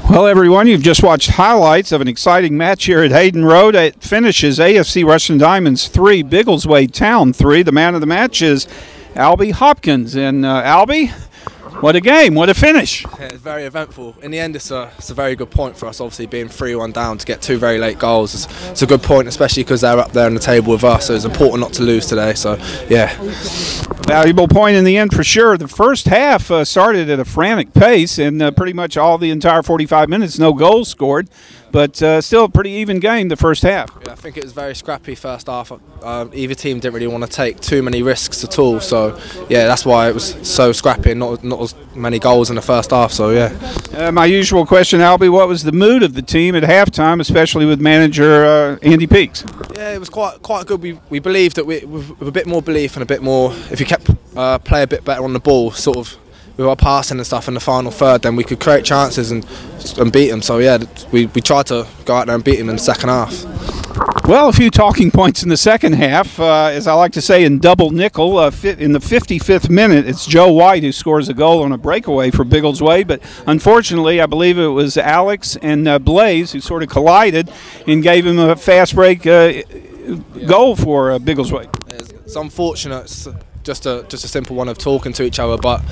Well, everyone, you've just watched highlights of an exciting match here at Hayden Road. It finishes AFC Rushden Diamonds 3, Biggleswade Town 3. The man of the match is Albie Hopkins. And Albie, what a game, what a finish. Yeah, it's very eventful. In the end, it's a very good point for us, obviously being 3-1 down to get 2 very late goals. It's a good point, especially because they're up there on the table with us, so it's important not to lose today, so yeah. Valuable point in the end for sure. The first half started at a frantic pace, and pretty much all the entire 45 minutes, no goals scored. But still a pretty even game the first half. Yeah, I think it was very scrappy first half. Either team didn't really want to take too many risks at all. So yeah, that's why it was so scrappy and not as many goals in the first half. So yeah. My usual question, Albie, what was the mood of the team at halftime, especially with manager Andy Peaks? Yeah, it was quite good. We believed that with a bit more belief and a bit more, if you kept play a bit better on the ball, sort of with our passing and stuff in the final third, then we could create chances and beat them. So yeah, we tried to go out there and beat them in the second half. Well, a few talking points in the second half. As I like to say in double nickel, in the 55th minute, it's Joe White who scores a goal on a breakaway for Biggleswade. But unfortunately, I believe it was Alex and Blaze who sort of collided and gave him a fast break goal for Biggleswade. It's unfortunate. It's just a simple one of talking to each other, but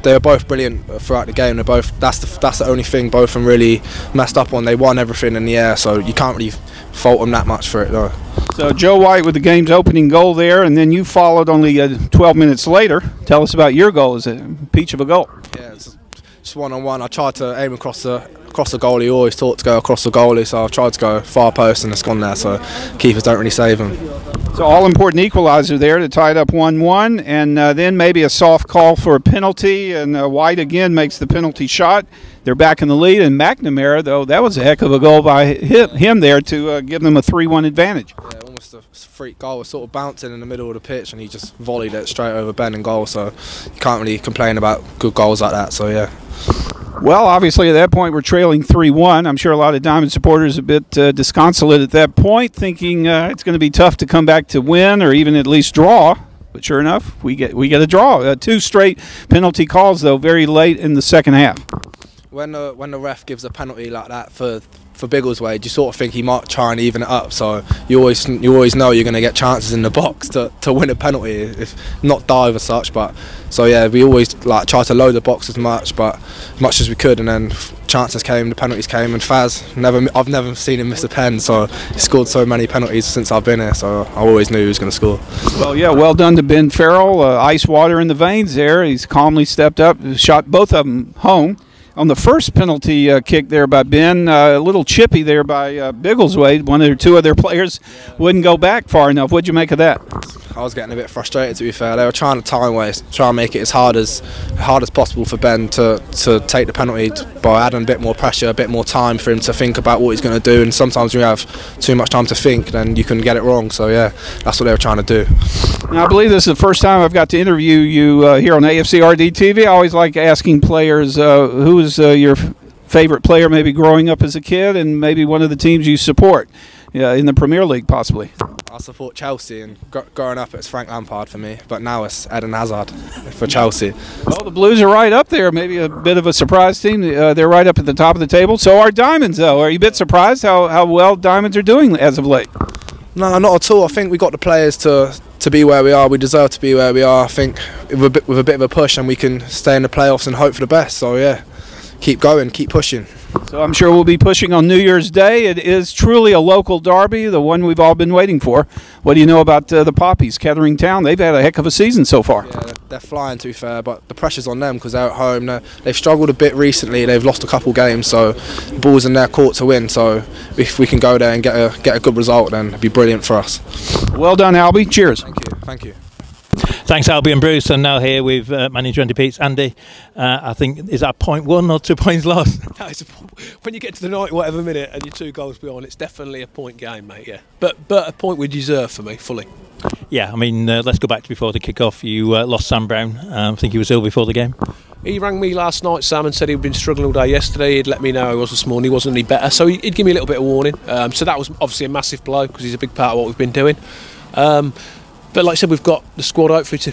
they were both brilliant throughout the game. They're both that's the only thing both of them really messed up on. They won everything in the air, so you can't really fault them that much for it though. So Joe White with the game's opening goal there, and then you followed only 12 minutes later. Tell us about your goal. Is a peach of a goal? Yeah, it's just one-on-one. I tried to aim across the goalie. You always taught to go across the goalie, so I've tried to go far post and it's gone there, so keepers don't really save them. So all-important equalizer there to tie it up 1-1, and then maybe a soft call for a penalty, and White again makes the penalty shot. They're back in the lead, and McNamara, though, that was a heck of a goal by him there to give them a 3-1 advantage. Yeah, almost a freak goal. It was sort of bouncing in the middle of the pitch, and he just volleyed it straight over Ben in goal, so you can't really complain about good goals like that, so yeah. Well, obviously at that point we're trailing 3-1. I'm sure a lot of Diamond supporters a bit disconsolate at that point, thinking it's going to be tough to come back to win or even at least draw. But sure enough, we get a draw. 2 straight penalty calls, though, very late in the second half. when the ref gives a penalty like that for Biggleswade, you sort of think he might try and even it up. So you always know you're going to get chances in the box to win a penalty, if not dive as such. But so yeah, we always like try to load the box as much as we could, and then chances came, the penalties came, and I've never seen him miss a pen. So he scored so many penalties since I've been here, so I always knew he was going to score. Well, yeah, well done to Ben Farrell. Ice water in the veins there. He's calmly stepped up, shot both of them home. On the first penalty kick there by Ben, a little chippy there by Biggleswade. One or two of their players wouldn't go back far enough. What'd you make of that? I was getting a bit frustrated, to be fair. They were trying to time waste, try and make it as hard as possible for Ben to take the penalty by adding a bit more pressure, a bit more time for him to think about what he's going to do. And sometimes when you have too much time to think, then you can get it wrong. So yeah, that's what they were trying to do. Now, I believe this is the first time I've got to interview you here on AFCRDTV. I always like asking players who is your favorite player, maybe growing up as a kid, and maybe one of the teams you support in the Premier League, possibly. I support Chelsea, and growing up it's Frank Lampard for me, but now it's Eden Hazard for Chelsea. Well, the Blues are right up there, maybe a bit of a surprise team. They're right up at the top of the table. So are Diamonds, though. Are you a bit surprised how well Diamonds are doing as of late? No, not at all. I think we got the players to be where we are. We deserve to be where we are. I think with a bit of a push, and we can stay in the playoffs and hope for the best. So yeah, keep going, keep pushing. So I'm sure we'll be pushing on New Year's Day. It is truly a local derby, the one we've all been waiting for. What do you know about the Poppies, Kettering Town? They've had a heck of a season so far. Yeah, they're flying, to be fair, but the pressure's on them because they're at home. They've struggled a bit recently. They've lost a couple games, so the ball's in their court to win. So if we can go there and get a good result, then it'd be brilliant for us. Well done, Albie. Cheers. Thank you. Thank you. Thanks, Albie and Bruce. I'm now here with manager Andy Peets. Andy, I think, is that point won or 2 points lost? No, when you get to the 90 whatever minute and you're 2 goals behind, it's definitely a point game, mate. Yeah, but a point we deserve for me fully. Yeah, I mean, let's go back to before the kick-off. You lost Sam Brown. I think he was ill before the game. He rang me last night, Sam, and said he'd been struggling all day yesterday. He'd let me know he was this morning. He wasn't any better, so he'd give me a little bit of warning. So that was obviously a massive blow because he's a big part of what we've been doing. But like I said, we've got the squad hopefully to,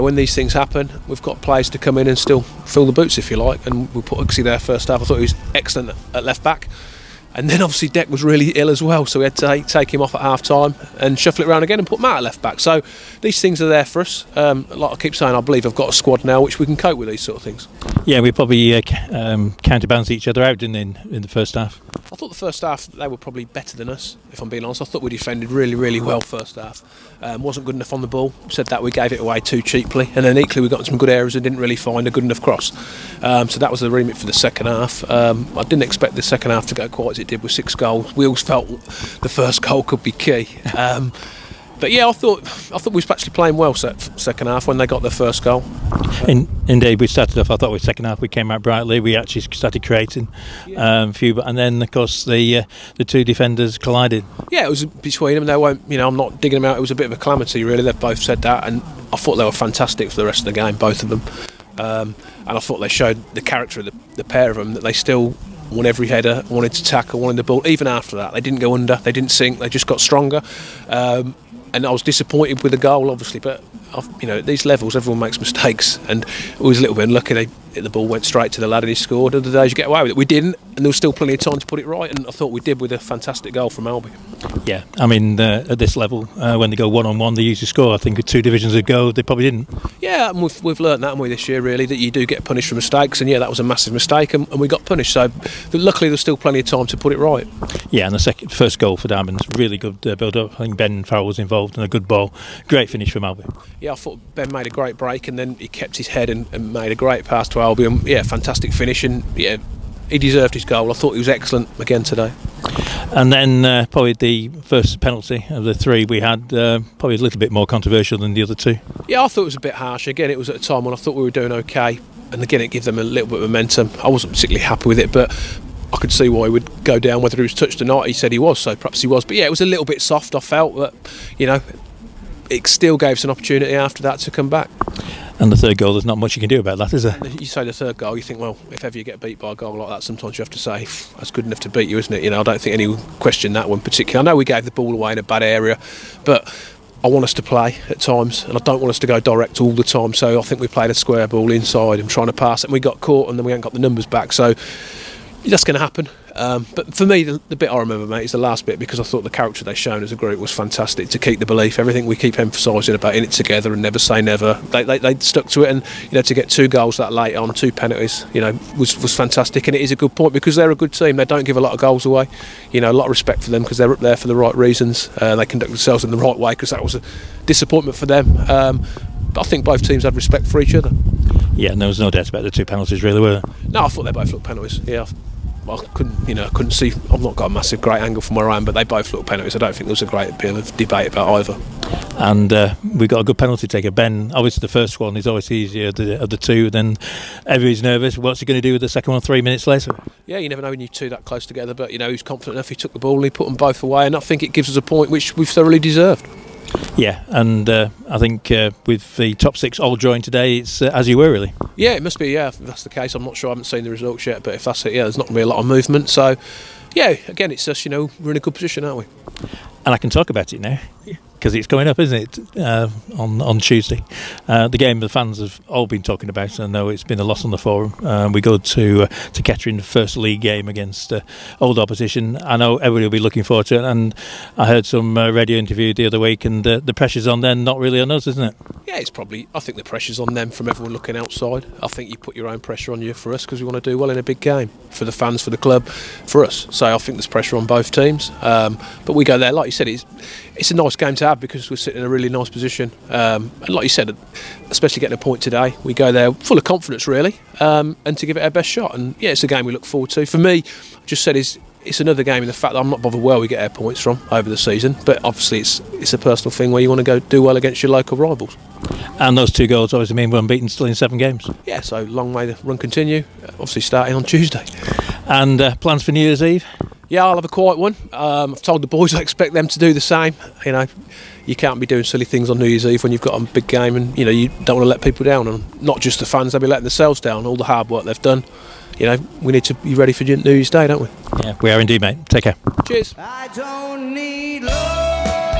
when these things happen, we've got players to come in and still fill the boots, if you like. And we put Uxie there first half. I thought he was excellent at left back. And then obviously Deck was really ill as well, so we had to take him off at half time and shuffle it around again and put Matt at left back. So these things are there for us. Like I keep saying, I believe I've got a squad now which we can cope with these sort of things. Yeah, we probably counterbalanced each other out, didn't they, in the first half? I thought the first half they were probably better than us, if I'm being honest. I thought we defended really, really well first half. Wasn't good enough on the ball. Said that we gave it away too cheaply, and then equally we got some good areas and didn't really find a good enough cross. So that was the remit for the second half. I didn't expect the second half to go quite as it did with 6 goals. We always felt the first goal could be key. But yeah, I thought we was actually playing well second half when they got their first goal. Indeed, we started off. I thought with second half we came out brightly. We actually started creating a few, and then of course the 2 defenders collided. Yeah, it was between them. They won't. I'm not digging them out. It was a bit of a calamity, really. They've both said that, and I thought they were fantastic for the rest of the game, both of them. And I thought they showed the character of the pair of them, that they still won every header, wanted to tackle, wanted the ball. Even after that, they didn't go under, they didn't sink, they just got stronger. And I was disappointed with the goal, obviously, but at these levels, everyone makes mistakes, and it was a little bit unlucky. The ball went straight to the lad and he scored. Other days you get away with it. We didn't, and there was still plenty of time to put it right, and I thought we did with a fantastic goal from Albie. Yeah, I mean, at this level, when they go one-on-one, they usually score. I think with 2 divisions ago, they probably didn't. Yeah, and we've learnt that, haven't we, this year, really, that you do get punished for mistakes, and yeah, that was a massive mistake, and we got punished, so luckily there's still plenty of time to put it right. Yeah, and the first goal for Diamonds, really good build-up. I think Ben Farrell was involved in a good ball. Great finish from Albie. Yeah, I thought Ben made a great break, and then he kept his head and made a great pass to Albie, and yeah, fantastic finish, and yeah, he deserved his goal. I thought he was excellent again today. And then probably the first penalty of the 3 we had, probably a little bit more controversial than the other 2. Yeah, I thought it was a bit harsh. Again, it was at a time when I thought we were doing okay, and again it gave them a little bit of momentum. I wasn't particularly happy with it, but I could see why he would go down. Whether he was touched or not, he said he was, so perhaps he was. But yeah, it was a little bit soft, I felt, but it still gave us an opportunity after that to come back. And the 3rd goal, there's not much you can do about that, is there? You say the 3rd goal, you think, well, if ever you get beat by a goal like that, sometimes you have to say, that's good enough to beat you, isn't it? I don't think anyone questioned that one particularly. I know we gave the ball away in a bad area, but I want us to play at times, and I don't want us to go direct all the time. So I think we played a square ball inside and trying to pass it, and we got caught, and then we haven't got the numbers back. So that's going to happen. But for me, the bit I remember, mate, is the last bit, because I thought the character they've shown as a group was fantastic. To keep the belief, everything we keep emphasising about in it together and never say never. They stuck to it, and to get 2 goals that late on, 2 penalties, was fantastic. And it is a good point, because they're a good team. They don't give a lot of goals away. A lot of respect for them, because they're up there for the right reasons. They conduct themselves in the right way, because that was a disappointment for them. But I think both teams had respect for each other. Yeah, and there was no doubt about the 2 penalties, really, were there? No, I thought they both looked penalties. Yeah. I couldn't see. I've not got a massive great angle from where I am, but they both look penalties. I don't think there was a great deal of debate about either. And we got a good penalty taker, Ben. Obviously, the first one is always easier of the 2. Then everybody's nervous. What's he going to do with the second one 3 minutes later? Yeah, you never know when you're 2 that close together. But he's confident enough. He took the ball and he put them both away, and I think it gives us a point which we've thoroughly deserved. Yeah, and I think with the top 6 all drawing today, it's as you were, really. Yeah, it must be. Yeah, if that's the case. I'm not sure. I haven't seen the results yet, but if that's it, yeah, there's not going to be a lot of movement. So, yeah, again, it's just we're in a good position, aren't we? And I can talk about it now, because it's coming up, isn't it, on Tuesday. The game the fans have all been talking about. I know it's been a loss on the forum. We go to Kettering, the first league game against old opposition. I know everybody will be looking forward to it, and I heard some radio interview the other week, and the pressure's on them, not really on us, isn't it? Yeah, I think the pressure's on them from everyone looking outside. I think you put your own pressure on you for us, because we want to do well in a big game, for the fans, for the club, for us. So I think there's pressure on both teams. But we go there, like you said, it's a nice game to have, because we're sitting in a really nice position. And like you said, especially getting a point today, we go there full of confidence, really, and to give it our best shot. And yeah, it's a game we look forward to. For me, I just said it's another game in the fact that I'm not bothered where we get our points from over the season, but obviously it's a personal thing where you want to go do well against your local rivals. And those 2 goals obviously mean we're unbeaten still in 7 games. Yeah, so long may the run continue, obviously starting on Tuesday. And plans for New Year's Eve? Yeah, I'll have a quiet one. I've told the boys I expect them to do the same. You can't be doing silly things on New Year's Eve when you've got a big game, and you don't want to let people down, and not just the fans. They'll be letting themselves down. All the hard work they've done. We need to be ready for New Year's Day, don't we? Yeah, we are indeed, mate. Take care. Cheers. I don't need love.